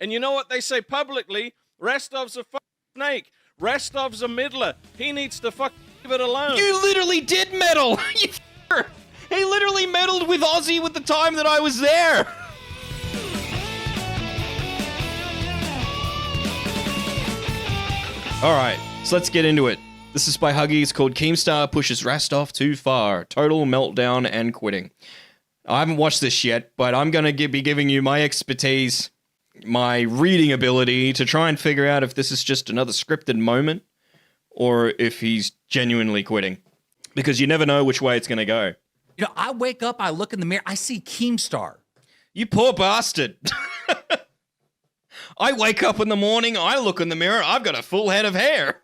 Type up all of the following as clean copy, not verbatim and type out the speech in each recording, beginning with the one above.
And you know what they say publicly? Restov's a fucking snake. Restov's a middler. He needs to fucking leave it alone. You literally did meddle! You f***er! He literally meddled with Ozzy with the time that I was there! Alright, so let's get into it. This is by Huggy. It's called Keemstar Pushes Rastov Too Far. Total Meltdown and Quitting. I haven't watched this yet, but I'm going to be giving you my expertise, my reading ability to try and figure out if this is just another scripted moment or if he's genuinely quitting. Because you never know which way it's going to go. You know, I wake up, I look in the mirror, I see Keemstar. You poor bastard. I wake up in the morning, I look in the mirror, I've got a full head of hair.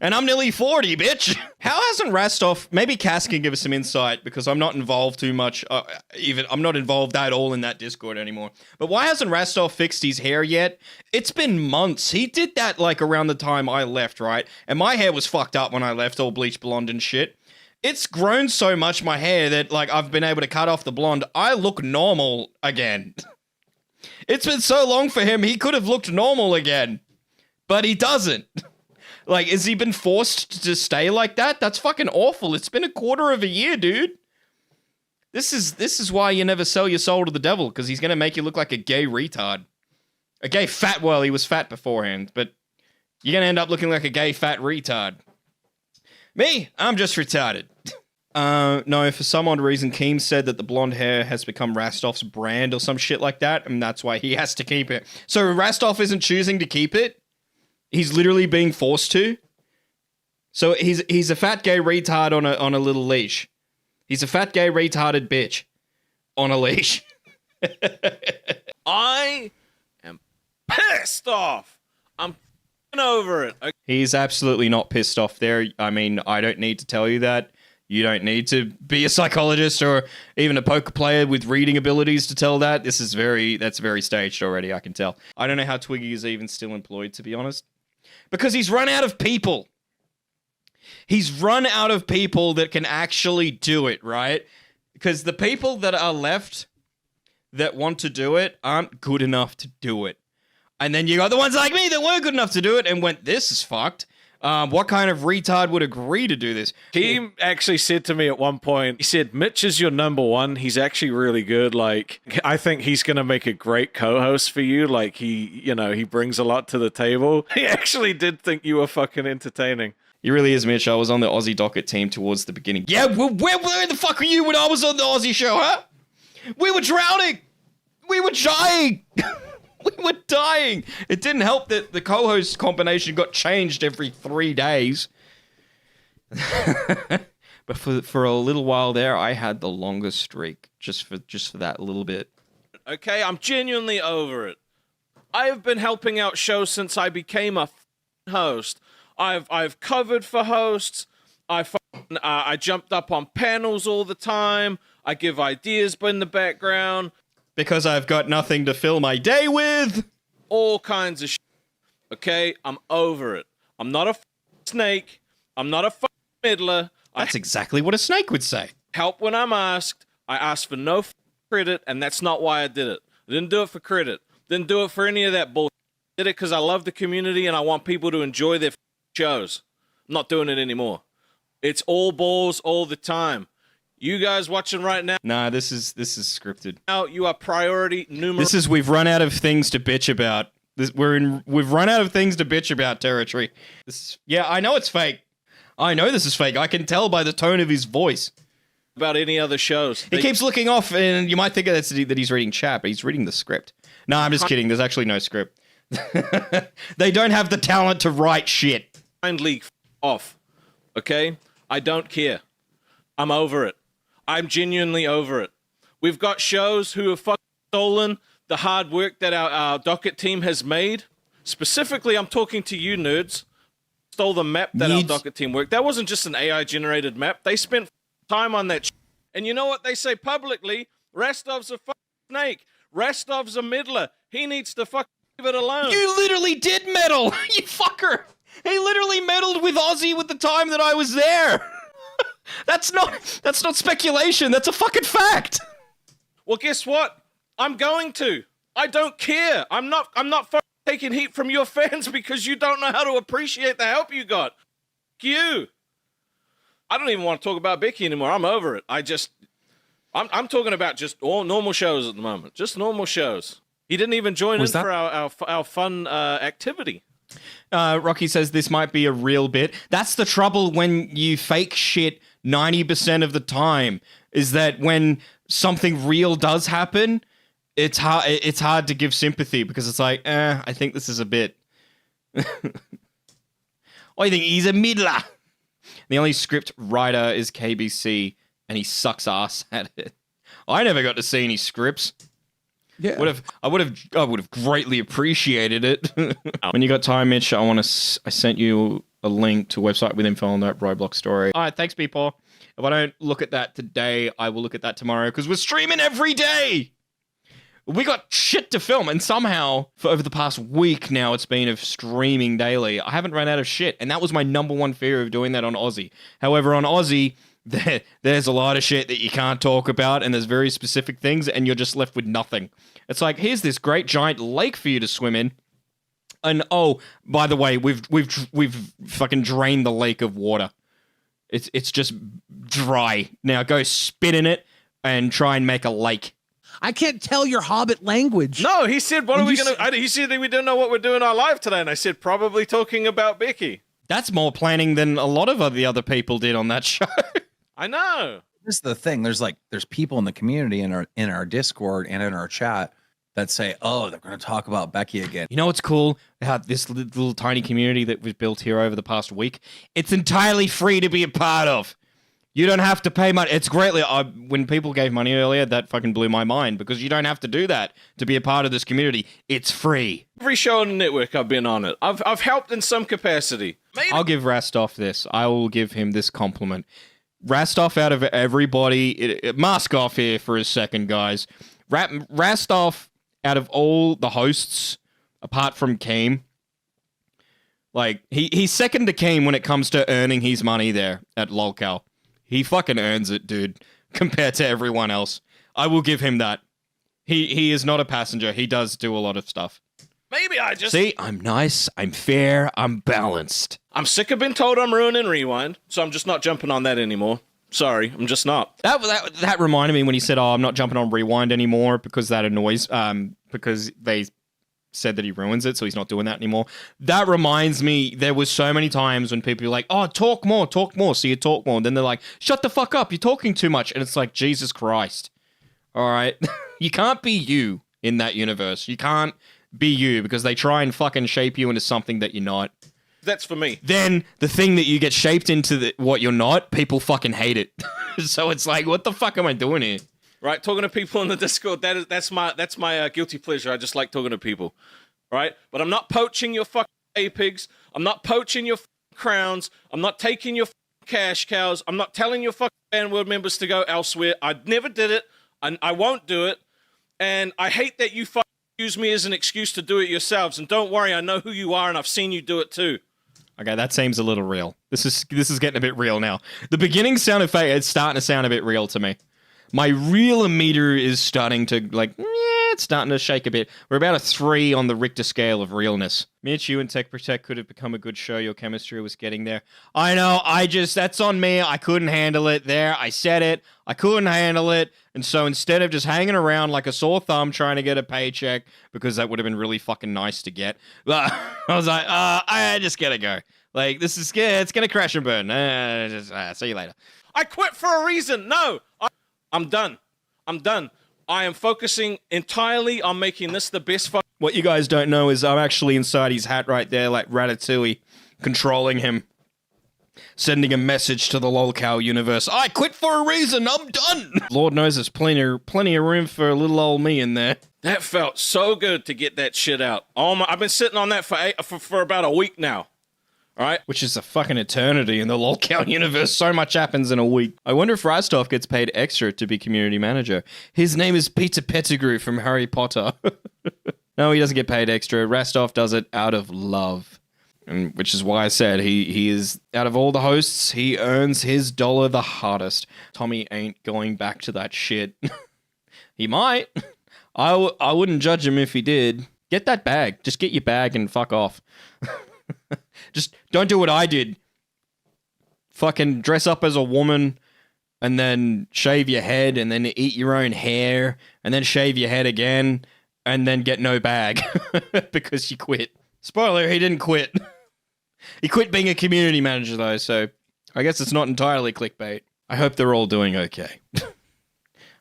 And I'm nearly 40, bitch. How hasn't Rastov... Maybe Cass can give us some insight, because I'm not involved too much. I'm not involved at all in that Discord anymore. But why hasn't Rastov fixed his hair yet? It's been months. He did that, like, around the time I left, right? And my hair was fucked up when I left, all bleached blonde and shit. It's grown so much, my hair, that, like, I've been able to cut off the blonde. I look normal again. It's been so long for him, he could have looked normal again. But he doesn't. Like, has he been forced to stay like that? That's fucking awful. It's been a quarter of a year, dude. This is why you never sell your soul to the devil, because he's going to make you look like a gay retard. A gay fat, well, he was fat beforehand, but you're going to end up looking like a gay fat retard. Me, I'm just retarded. No, for some odd reason, Keem said that the blonde hair has become Rastov's brand or some shit like that, and that's why he has to keep it. So Rastov isn't choosing to keep it? He's literally being forced to? So he's a fat gay retard on a little leash. He's a fat gay retarded bitch on a leash. I am pissed off. I'm f***ing over it. Okay? He's absolutely not pissed off there. I mean, I don't need to tell you that. You don't need to be a psychologist or even a poker player with reading abilities to tell that. That's very staged already, I can tell. I don't know how Twiggy is even still employed, to be honest. Because he's run out of people. He's run out of people that can actually do it, right? Because the people that are left that want to do it aren't good enough to do it. And then you got the ones like me that were good enough to do it and went, this is fucked. What kind of retard would agree to do this? He actually said to me at one point, he said, Mitch is your number one. He's actually really good. Like, I think he's going to make a great co-host for you. Like, he brings a lot to the table. He actually did think you were fucking entertaining. He really is, Mitch. I was on the Aussie docket team towards the beginning. Yeah, where the fuck were you when I was on the Aussie show, huh? We were drowning. We were dying. We were dying. It didn't help that the co-host combination got changed every 3 days. But for a little while there, I had the longest streak just for that little bit. Okay, I'm genuinely over it. I have been helping out shows since I became a host. I've covered for hosts. I jumped up on panels all the time. I give ideas in the background. Because I've got nothing to fill my day with. All kinds of shit. Okay? I'm over it. I'm not a snake. I'm not a middler. That's exactly what a snake would say. Help when I'm asked. I asked for no credit, and that's not why I did it. I didn't do it for credit. Didn't do it for any of that bullshit. I did it because I love the community and I want people to enjoy their shows. I'm not doing it anymore. It's all balls all the time. You guys watching right now? Nah, this is scripted. Now you are priority numero. We've run out of things to bitch about. We've run out of things to bitch about territory. Yeah, I know it's fake. I know this is fake. I can tell by the tone of his voice. About any other shows. He keeps looking off, and you might think that he's reading chat, but he's reading the script. No, I'm just kidding. There's actually no script. They don't have the talent to write shit. Kindly off. Okay? I don't care. I'm over it. I'm genuinely over it. We've got shows who have fucking stolen the hard work that our docket team has made. Specifically, I'm talking to you nerds. Stole the map that our docket team worked. That wasn't just an AI-generated map. They spent time on that shit. And you know what they say publicly? Restov's a fucking snake. Restov's a middler. He needs to fucking leave it alone. You literally did meddle, you fucker. He literally meddled with Ozzy with the time that I was there. That's not speculation. That's a fucking fact. Well, guess what? I'm going to. I don't care. I'm not fucking taking heat from your fans because you don't know how to appreciate the help you got. F- you. I don't even want to talk about Becky anymore. I'm over it. I'm talking about just all normal shows at the moment. Just normal shows. He didn't even join in for our fun activity. Rocky says this might be a real bit. That's the trouble when you fake shit 90% of the time, is that when something real does happen, it's hard to give sympathy because it's like, I think this is a bit. I think he's a middler. The only script writer is KBC, and he sucks ass at it. I never got to see any scripts. Yeah. I would have greatly appreciated it. When you got time, Mitch, I sent you a link to a website with info on that Roblox story. All right, thanks, people. If I don't look at that today, I will look at that tomorrow because we're streaming every day. We got shit to film, and somehow for over the past week now, it's been of streaming daily. I haven't run out of shit, and that was my number one fear of doing that on Aussie. However, on Aussie, there's a lot of shit that you can't talk about, and there's very specific things, and you're just left with nothing. It's like, here's this great giant lake for you to swim in, and oh, by the way, we've fucking drained the lake of water. It's just dry. Now go spit in it and try and make a lake. I can't tell your Hobbit language. No, he said, what When are we you going to... He said that we don't know what we're doing our live today, and I said, probably talking about Becky. That's more planning than a lot of the other people did on that show. I know. This is the thing. There's people in the community in our Discord and in our chat that say, "Oh, they're going to talk about Becky again." You know what's cool? How this little tiny community that we've built here over the past week, it's entirely free to be a part of. You don't have to pay money. It's greatly... when people gave money earlier, that fucking blew my mind because you don't have to do that to be a part of this community. It's free. Every show on the network I've been on it. I've helped in some capacity. Maybe. I'll give Rastov this. I will give him this compliment. Rastov, out of everybody... mask off here for a second, guys. Rastov, out of all the hosts, apart from Keem, like, he's second to Keem when it comes to earning his money there at LOLCal. He fucking earns it, dude, compared to everyone else. I will give him that. He is not a passenger. He does do a lot of stuff. Maybe I just... See, I'm nice, I'm fair, I'm balanced. I'm sick of being told I'm ruining Rewind, so I'm just not jumping on that anymore. Sorry, I'm just not. That reminded me when he said, "Oh, I'm not jumping on Rewind anymore because that annoys." Because they said that he ruins it, so he's not doing that anymore. That reminds me, there was so many times when people were like, "Oh, talk more," so you talk more, and then they're like, "Shut the fuck up, you're talking too much," and it's like, Jesus Christ! All right, you can't be you in that universe. You can't be you because they try and fucking shape you into something that you're not. That's for me. Then the thing that you get shaped into what you're not, people fucking hate it. So it's like, what the fuck am I doing here? Right, talking to people in the Discord, that's my guilty pleasure. I just like talking to people, right? But I'm not poaching your fucking pigs. I'm not poaching your fucking crowns. I'm not taking your fucking cash cows. I'm not telling your fucking fan world members to go elsewhere. I never did it, and I won't do it. And I hate that you fucking use me as an excuse to do it yourselves. And don't worry, I know who you are, and I've seen you do it too. Okay, that seems a little real. This is getting a bit real now. The beginning sounded fake. It's starting to sound a bit real to me. My real meter is starting to, it's starting to shake a bit. We're about a 3 on the Richter scale of realness. Mitch, you and Tech Protect could have become a good show. Your chemistry was getting there. I know, that's on me. I couldn't handle it there. I said it. I couldn't handle it. And so instead of just hanging around like a sore thumb trying to get a paycheck, because that would have been really fucking nice to get, I was like, I just gotta go. Like, this is, it's gonna crash and burn. See you later. I quit for a reason. No, I'm done. I'm done. I am focusing entirely on making this the best fucking... What you guys don't know is I'm actually inside his hat right there, like Ratatouille, controlling him, sending a message to the LOLCal universe. I quit for a reason. I'm done. Lord knows there's plenty of room for little old me in there. That felt so good to get that shit out. I've been sitting on that for about a week now. All right? Which is a fucking eternity in the LOLCal universe. So much happens in a week. I wonder if Rastov gets paid extra to be community manager. His name is Peter Pettigrew from Harry Potter. No, he doesn't get paid extra. Rastov does it out of love. And which is why I said he is, out of all the hosts, he earns his dollar the hardest. Tommy ain't going back to that shit. He might. I wouldn't judge him if he did. Get that bag. Just get your bag and fuck off. Just don't do what I did. Fucking dress up as a woman and then shave your head and then eat your own hair and then shave your head again and then get no bag because you quit. Spoiler, he didn't quit. He quit being a community manager though, so I guess it's not entirely clickbait. I hope they're all doing okay.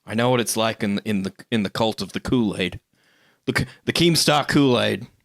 I know what it's like in the cult of the Kool-Aid. The Keemstar Kool-Aid.